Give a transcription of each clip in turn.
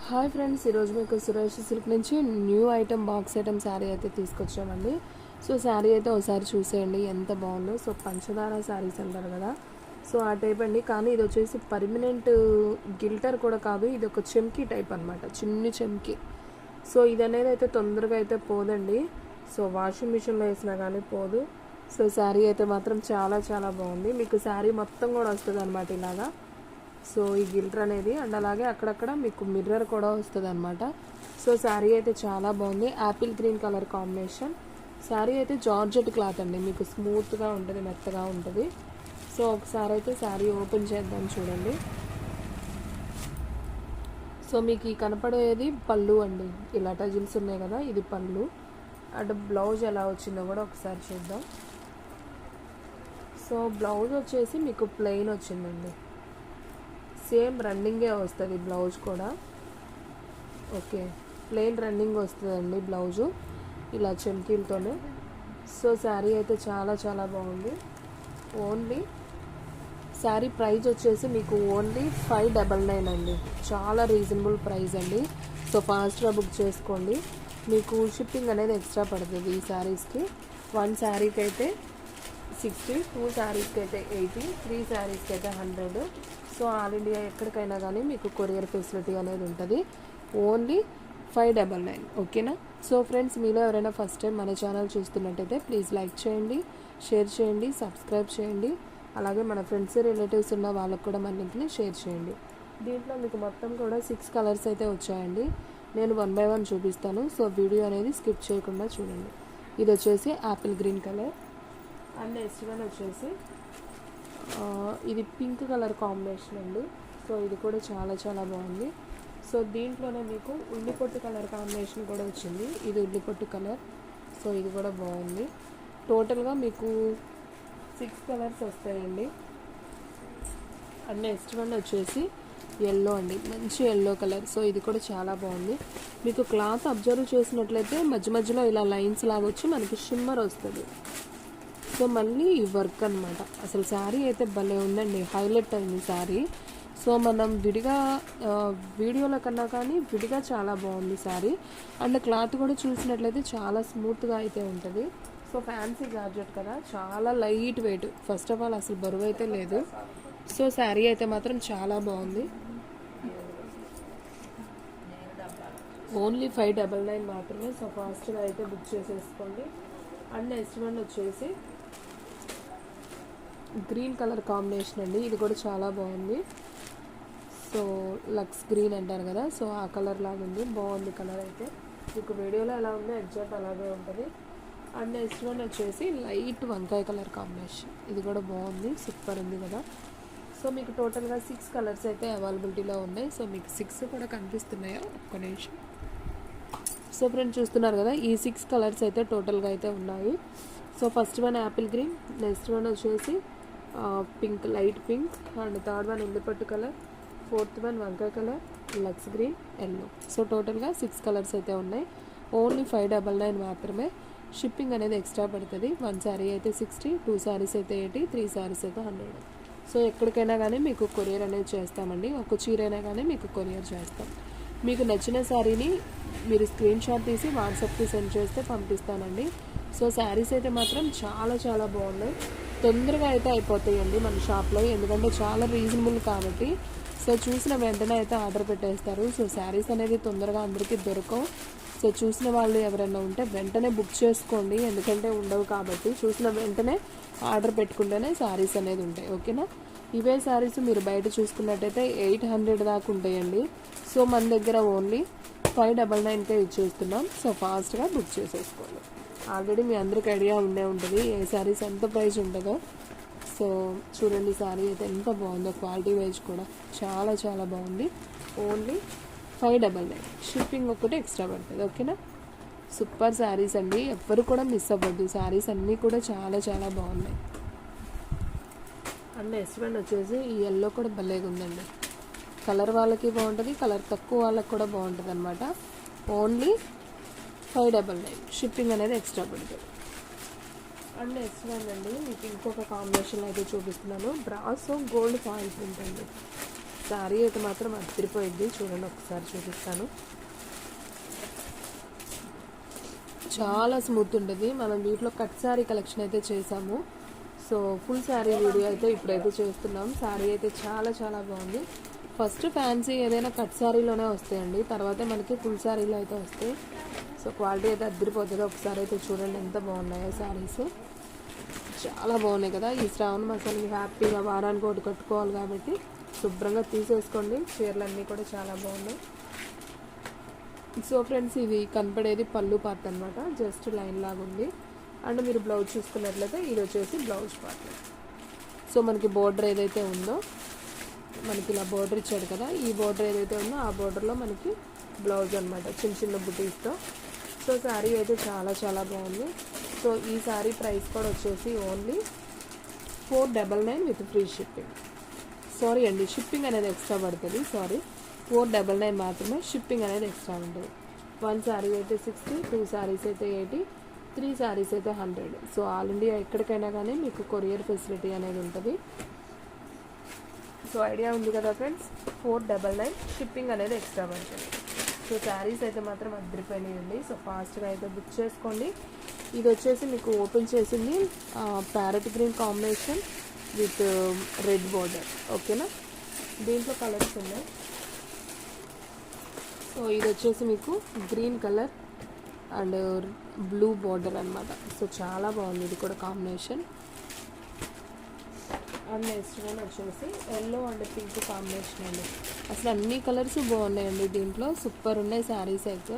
Hi friends, ఈరోజు మీకు Suresh silk నుంచి new item box item sari అయితే తీసుకొచ్చామండి. సో శారీ అయితే ఒకసారి చూసేయండి ఎంత బాగుందో. సో పంచదార శారీస్ అంటారు కదా, సో ఆ టైప్ అండి. కానీ ఇది వచ్చేసి పర్మనెంట్ గిల్టర్ కూడా కాదు, ఇది ఒక చెమ్కీ టైప్ అనమాట, చిన్ని చెమ్కీ. సో ఇది అనేది అయితే తొందరగా అయితే పోదండి. సో వాషింగ్ మిషన్లో వేసినా కానీ పోదు. సో శారీ అయితే మాత్రం చాలా చాలా బాగుంది. మీకు శారీ మొత్తం కూడా వస్తుంది అనమాట ఇలాగా. సో ఈ గిల్టర్ అనేది అండ్ అలాగే అక్కడక్కడ మీకు మిర్రర్ కూడా వస్తుంది అనమాట. సో శారీ అయితే చాలా బాగుంది, Apple green colour combination. Sari అయితే జార్జెట్ క్లాత్ అండి, మీకు స్మూత్గా ఉంటుంది, మెత్తగా ఉంటుంది. సో ఒకసారి అయితే శారీ ఓపెన్ చేద్దాం చూడండి. సో మీకు ఈ కనపడేది పళ్ళు అండి, ఇలా టజిల్స్ ఉన్నాయి కదా, ఇది పళ్ళు. అండ్ బ్లౌజ్ ఎలా వచ్చిందో కూడా ఒకసారి చూద్దాం. సో బ్లౌజ్ వచ్చేసి మీకు ప్లెయిన్ వచ్చిందండి, సేమ్ రన్నింగే వస్తుంది బ్లౌజ్ కూడా. ఓకే, ప్లెయిన్ రన్నింగ్ వస్తుందండి బ్లౌజు, ఇలా చెమ్కీలతోనే. సో శారీ అయితే చాలా చాలా బాగుంది. ఓన్లీ శారీ ప్రైస్ వచ్చేసి మీకు ఓన్లీ 599 అండి, చాలా రీజనబుల్ ప్రైస్ అండి. సో ఫాస్ట్గా బుక్ చేసుకోండి. మీకు షిప్పింగ్ అనేది ఎక్స్ట్రా పడుతుంది ఈ శారీస్కి. 1 శారీకి అయితే 60, 2 శారీస్కి అయితే 80, 3 శారీస్కి అయితే 100. సో ఆల్ ఇండియా ఎక్కడికైనా కానీ మీకు కొరియర్ ఫెసిలిటీ అనేది ఉంటుంది. ఓన్లీ 599, ఓకేనా. సో ఫ్రెండ్స్, మీలో ఎవరైనా ఫస్ట్ టైం మన ఛానల్ చూస్తున్నట్టయితే ప్లీజ్ లైక్ చేయండి, షేర్ చేయండి, సబ్స్క్రైబ్ చేయండి. అలాగే మన ఫ్రెండ్స్ రిలేటివ్స్ ఉన్న వాళ్ళకు కూడా మన లింక్ని షేర్ చేయండి. దీంట్లో మీకు మొత్తం కూడా 6 కలర్స్ అయితే వచ్చాయండి. నేను 1 బై 1 చూపిస్తాను. సో వీడియో అనేది స్కిప్ చేయకుండా చూడండి. ఇది వచ్చేసి Apple green colour. And next one వచ్చేసి ఇది పింక్ కలర్ కాంబినేషన్ అండి. సో ఇది కూడా చాలా చాలా బాగుంది. సో దీంట్లోనే మీకు ఉల్లిపొట్టు కలర్ కాంబినేషన్ కూడా వచ్చింది, ఇది ఉల్లిపొట్టు కలర్. సో ఇది కూడా బాగుంది. టోటల్గా మీకు 6 కలర్స్ వస్తాయండి. అండ్ నెక్స్ట్ వన్ వచ్చేసి ఎల్లో అండి, మంచి ఎల్లో కలర్. సో ఇది కూడా చాలా బాగుంది. మీకు క్లాత్ అబ్జర్వ్ చేసినట్లయితే మధ్య మధ్యలో ఇలా లైన్స్ లాగా వచ్చి మనకి షిమ్మర్ వస్తుంది. సో మళ్ళీ ఈ వర్క్ అనమాట. అసలు శారీ అయితే భలే ఉందండి, హైలైట్ అయింది శారీ. సో మనం విడిగా వీడియోలో కన్నా కానీ విడిగా చాలా బాగుంది శారీ. అండ్ క్లాత్ కూడా చూసినట్లయితే చాలా స్మూత్గా అయితే ఉంటుంది. సో ఫ్యాన్సీ జార్జెట్ కదా, చాలా light weight. First of all అసలు బరువు అయితే లేదు. సో శారీ అయితే మాత్రం చాలా బాగుంది. ఓన్లీ 599 మాత్రమే. సో ఫాస్ట్గా అయితే బుక్ చేసేసుకోండి. అండ్ నెక్స్ట్ వన్ వచ్చేసి గ్రీన్ కలర్ కాంబినేషన్ అండి, ఇది కూడా చాలా బాగుంది. సో లక్స్ గ్రీన్ అంటారు కదా, సో ఆ కలర్ లాగా ఉంది, బాగుంది కలర్ అయితే. మీకు వీడియోలో ఎలా ఉందో ఎగ్జాక్ట్ అలాగే ఉంటుంది. అండ్ నెక్స్ట్ వన్ వచ్చేసి లైట్ వంకాయ కలర్ కాంబినేషన్, ఇది కూడా బాగుంది, సూపర్ ఉంది కదా. సో మీకు టోటల్గా 6 కలర్స్ అయితే అవైలబిలిటీలో ఉన్నాయి. సో మీకు 6 కూడా కనిపిస్తున్నాయా, ఒక్క నిమిషం. సో ఫ్రెండ్స్ చూస్తున్నారు కదా, ఈ 6 కలర్స్ అయితే టోటల్గా అయితే ఉన్నాయి. So first one apple green, next one వచ్చేసి pink, light pink. And third one ఉల్లిపట్టు కలర్, ఫోర్త్ వన్ వంకాయ కలర్, లక్స్ గ్రీన్, ఎల్లో. సో టోటల్గా 6 కలర్స్ అయితే ఉన్నాయి. ఓన్లీ 599 మాత్రమే. షిప్పింగ్ అనేది ఎక్స్ట్రా పడుతుంది. 1 శారీ అయితే 60, 2 శారీస్ అయితే 80, 3 శారీస్ అయితే 100. సో ఎక్కడికైనా కానీ మీకు కొరియర్ అనేది చేస్తామండి. ఒక చీర అయినా కానీ మీకు కొరియర్ చేస్తాం. మీకు నచ్చిన శారీని మీరు స్క్రీన్ షాట్ తీసి వాట్సాప్కి సెండ్ చేస్తే పంపిస్తానండి. సో శారీస్ అయితే మాత్రం చాలా చాలా బాగున్నాయి. తొందరగా అయితే అయిపోతాయండి మన షాప్లో, ఎందుకంటే చాలా రీజనబుల్ కాబట్టి. సో చూసిన వెంటనే అయితే ఆర్డర్ పెట్టేస్తారు. సో శారీస్ అనేది తొందరగా అందరికీ దొరకవు. సో చూసిన వాళ్ళు ఎవరైనా ఉంటే వెంటనే బుక్ చేసుకోండి, ఎందుకంటే ఉండవు కాబట్టి. చూసిన వెంటనే ఆర్డర్ పెట్టుకుంటేనే శారీస్ అనేది ఉంటాయి, ఓకేనా. ఇవే శారీస్ మీరు బయట చూసుకున్నట్టయితే 800 దాకా ఉంటాయండి. సో మన దగ్గర ఓన్లీ 599కే ఇచ్చేస్తున్నాం. సో ఫాస్ట్గా బుక్ చేసేసుకోండి. ఆల్రెడీ మీ అందరికి ఐడియా ఉండే ఉంటుంది ఏ శారీస్ ఎంత ప్రైస్ ఉంటుందో. సో చూడండి శారీ అయితే ఎంత బాగుందో, క్వాలిటీ వైజ్ కూడా చాలా చాలా బాగుంది. ఓన్లీ 599, షిప్పింగ్ ఒకటి ఎక్స్ట్రా పడుతుంది, ఓకేనా. సూపర్ శారీస్ అండి, ఎవ్వరు కూడా మిస్ అవ్వద్దు. శారీస్ అన్నీ కూడా చాలా చాలా బాగున్నాయి. అండ్ నెక్స్ట్ వన్ వచ్చేసి ఈ ఎల్లో కూడా భలేగా ఉందండి. కలర్ వాళ్ళకి బాగుంటుంది, కలర్ తక్కువ వాళ్ళకి కూడా బాగుంటుంది అనమాట. ఓన్లీ 599, షిప్పింగ్ అనేది ఎక్స్ట్రా పడుతుంది. అండ్ నెక్స్ట్ వన్ అండి, మీకు ఇంకొక కాంబినేషన్ అయితే చూపిస్తున్నాను. బ్రాసో గోల్డ్ ఫాయిల్ ప్రింట్ అండి. శారీ అయితే మాత్రం అదిరిపోయింది. చూడండి, ఒకసారి చూపిస్తాను. చాలా స్మూత్ ఉంటుంది. మనం వీటిలో కట్ శారీ కలెక్షన్ అయితే చేసాము. సో ఫుల్ శారీ వీడియో అయితే ఇప్పుడైతే చేస్తున్నాం. శారీ అయితే చాలా చాలా బాగుంది. ఫస్ట్ ఫ్యాన్సీ ఏదైనా కట్ శారీలోనే వస్తాయండి, తర్వాత మనకి ఫుల్ శారీలో అయితే వస్తాయి. సో క్వాలిటీ అయితే అదిరిపోతుంది. ఒకసారి అయితే చూడండి ఎంత బాగున్నాయో శారీస్. చాలా బాగున్నాయి కదా. ఈ శ్రావణ మాసానికి హ్యాపీగా వారానికి ఒకటి కట్టుకోవాలి కాబట్టి శుభ్రంగా తీసేసుకోండి. చీరలన్నీ కూడా చాలా బాగున్నాయి. సో ఫ్రెండ్స్, ఇది కనపడేది పళ్ళు పార్ట్ అనమాట. జస్ట్ లైన్ లాగా ఉంది. అండ్ మీరు బ్లౌజ్ చూసుకున్నట్లయితే ఇది వచ్చేసి బ్లౌజ్ పార్ట్. సో మనకి బోర్డర్ ఏదైతే ఉందో, మనకి ఇలా బోర్డర్ ఇచ్చాడు కదా, ఈ బోర్డర్ ఏదైతే ఉందో ఆ బోర్డర్లో మనకి బ్లౌజ్ అనమాట, చిన్న చిన్న బుటీస్తో. సో శారీ అయితే చాలా చాలా బాగుంది. సో ఈ శారీ ప్రైస్ కూడా వచ్చేసి only 499 with free shipping. Sorry అండి, షిప్పింగ్ అనేది ఎక్స్ట్రా పడుతుంది. 499 మాత్రమే, షిప్పింగ్ అనేది ఎక్స్ట్రా ఉంటుంది. 1 శారీ అయితే 60, 2 శారీస్ అయితే 80, 3 శారీస్ అయితే 100. సో ఆల్ ఇండియా ఎక్కడికైనా కానీ మీకు కొరియర్ ఫెసిలిటీ అనేది ఉంటుంది. సో ఐడియా ఉంది కదా ఫ్రెండ్స్. 499, షిప్పింగ్ అనేది ఎక్స్ట్రా పడుతుంది. సో శారీస్ అయితే మాత్రం అదిరిపోయినాయండి. సో ఫాస్ట్గా అయితే బుక్ చేసుకోండి. ఇది వచ్చేసి మీకు ఓపెన్ చేసింది parrot green combination with red border. ఓకేనా, దీంట్లో కలర్స్ ఉన్నాయి. సో ఇది వచ్చేసి మీకు green colour and blue border అనమాట. సో చాలా బాగుంది ఇది కూడా కాంబినేషన్. అండ్ నెక్స్ట్ వన్ వచ్చేసి ఎల్లో అండ్ పింక్ కాంబినేషన్ అండి. అసలు అన్ని కలర్స్ బాగున్నాయండి దీంట్లో. సూపర్ ఉన్నాయి శారీస్ అయితే,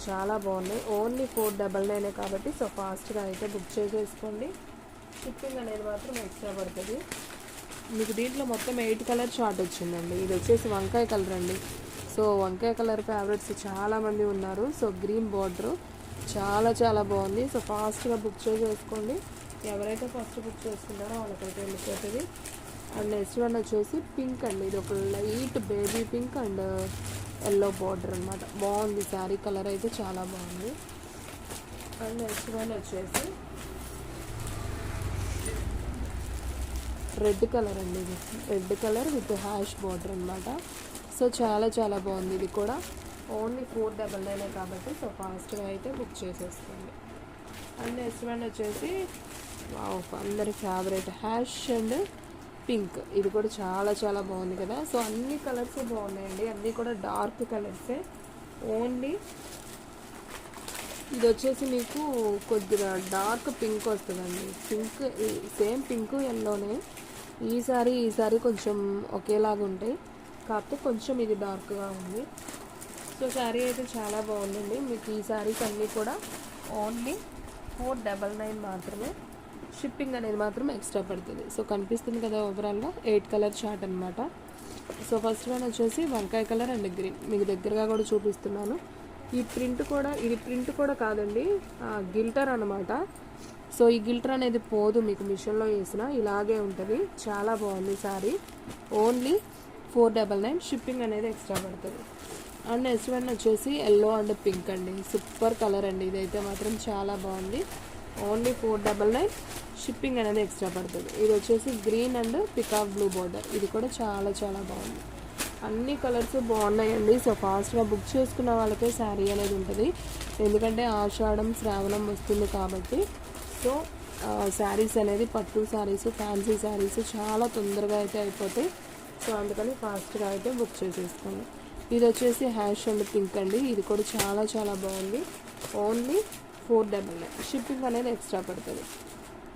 చాలా బాగున్నాయి. ఓన్లీ 499 కాబట్టి సో ఫాస్ట్గా అయితే బుక్ చేసేసుకోండి. షిప్పింగ్ అనేది మాత్రం ఎక్స్ట్రా పడుతుంది. మీకు దీంట్లో మొత్తం 8 కలర్ చార్ట్ వచ్చిందండి. ఇది వచ్చేసి వంకాయ కలర్ అండి. సో వంకాయ కలర్ ఫేవరెట్స్ చాలామంది ఉన్నారు. సో గ్రీన్ బార్డర్ చాలా చాలా బాగుంది. సో ఫాస్ట్గా బుక్ చేసేసుకోండి. ఎవరైతే ఫస్ట్ బుక్ చేసుకుంటారో వాళ్ళకైతే వెళ్ళిపోతుంది. అండ్ నెక్స్ట్ వన్ వచ్చేసి పింక్ అండి. ఇది ఒక light baby pink and yellow border అనమాట. బాగుంది శారీ కలర్ అయితే చాలా బాగుంది. అండ్ నెక్స్ట్ వన్ వచ్చేసి రెడ్ కలర్ అండి. ఇది red colour with hash border అనమాట. సో చాలా చాలా బాగుంది. ఇది కూడా ఓన్లీ 499 కాబట్టి సో ఫాస్ట్గా అయితే బుక్ చేసేసుకోండి. అండ్ నెక్స్ట్ వన్ వచ్చేసి అందరి ఫేవరెట్ హ్యాష్ అండ్ పింక్. ఇది కూడా చాలా చాలా బాగుంది కదా. సో అన్ని కలర్స్ బాగున్నాయండి, అన్నీ కూడా డార్క్ కలర్సే. ఓన్లీ ఇది వచ్చేసి మీకు కొద్దిగా డార్క్ పింక్ వస్తుందండి. పింక్ సేమ్ పింక్ ఎల్లోనే. ఈసారి కొంచెం ఒకేలాగా ఉంటాయి, కాకపోతే కొంచెం ఇది డార్క్గా ఉంది. సో శారీ అయితే చాలా బాగుందండి. మీకు ఈ శారీస్ అన్నీ కూడా ఓన్లీ 499 మాత్రమే. షిప్పింగ్ అనేది మాత్రం ఎక్స్ట్రా పడుతుంది. సో కనిపిస్తుంది కదా ఓవరాల్గా 8 కలర్ చార్ట్ అనమాట. సో ఫస్ట్ వన్ వచ్చేసి వంకాయ కలర్ అండ్ గ్రీన్. మీకు దగ్గరగా కూడా చూపిస్తున్నాను. ఈ ప్రింట్ కూడా కాదండి, గిల్టర్ అనమాట. సో ఈ గిల్టర్ అనేది పోదు, మీకు మిషన్లో వేసినా ఇలాగే ఉంటుంది. చాలా బాగుంది శారీ. ఓన్లీ 499, షిప్పింగ్ అనేది ఎక్స్ట్రా పడుతుంది. అండ్ నెక్స్ట్ వన్ వచ్చేసి ఎల్లో అండ్ పింక్ అండి. సూపర్ కలర్ అండి. ఇదైతే మాత్రం చాలా బాగుంది. ఓన్లీ 499, షిప్పింగ్ అనేది ఎక్స్ట్రా పడుతుంది. ఇది వచ్చేసి green and peacock blue border. ఇది కూడా చాలా చాలా బాగుంది. అన్ని కలర్స్ బాగున్నాయండి. సో ఫాస్ట్గా బుక్ చేసుకున్న వాళ్ళకే శారీ అనేది ఉంటుంది, ఎందుకంటే ఆషాఢం శ్రావణం వస్తుంది కాబట్టి. సో శారీస్ అనేది పట్టు శారీస్, ఫ్యాన్సీ శారీస్ చాలా తొందరగా అయితే అయిపోతాయి. సో అందుకని ఫాస్ట్గా అయితే బుక్ చేసేసుకోండి. ఇది వచ్చేసి హ్యాష్ అండ్ పింక్ అండి. ఇది కూడా చాలా చాలా బాగుంది. ఓన్లీ 499, షిప్పింగ్ అనేది ఎక్స్ట్రా పడుతుంది.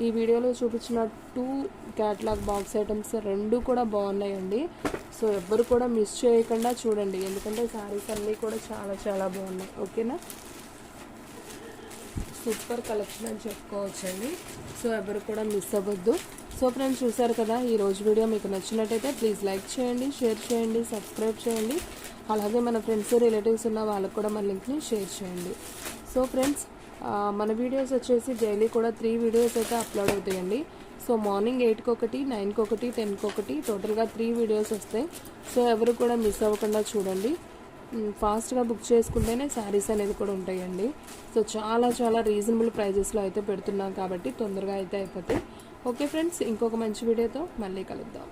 ఈ వీడియోలో చూపించిన 2 క్యాటలాగ్ బాక్స్ ఐటమ్స్ 2 కూడా బాగున్నాయండి. సో ఎవ్వరు కూడా మిస్ చేయకుండా చూడండి, ఎందుకంటే శారీస్ అన్నీ కూడా చాలా చాలా బాగున్నాయి. ఓకేనా, సూపర్ కలెక్షన్ అని చెప్పుకోవచ్చండి. సో ఎవరు కూడా మిస్ అవ్వద్దు. సో ఫ్రెండ్స్, చూసారు కదా, ఈరోజు వీడియో మీకు నచ్చినట్టయితే ప్లీజ్ లైక్ చేయండి, షేర్ చేయండి, సబ్స్క్రైబ్ చేయండి. అలాగే మన ఫ్రెండ్స్ రిలేటివ్స్ ఉన్న వాళ్ళకు కూడా మన లింక్ని షేర్ చేయండి. సో ఫ్రెండ్స్, మన వీడియోస్ వచ్చేసి డైలీ కూడా 3 వీడియోస్ అయితే అప్లోడ్ అవుతాయండి. సో మార్నింగ్ 8కి ఒకటి, 9కి ఒకటి, 10కి ఒకటి, టోటల్గా 3 వీడియోస్ వస్తాయి. సో ఎవరు కూడా మిస్ అవ్వకుండా చూడండి. ఫాస్ట్గా బుక్ చేసుకుంటేనే శారీస్ అనేది కూడా ఉంటాయండి. సో చాలా చాలా రీజనబుల్ ప్రైజెస్లో అయితే పెడుతున్నాం కాబట్టి తొందరగా అయితే అయిపోతాయి. ఓకే ఫ్రెండ్స్, ఇంకొక మంచి వీడియోతో మళ్ళీ కలుద్దాం.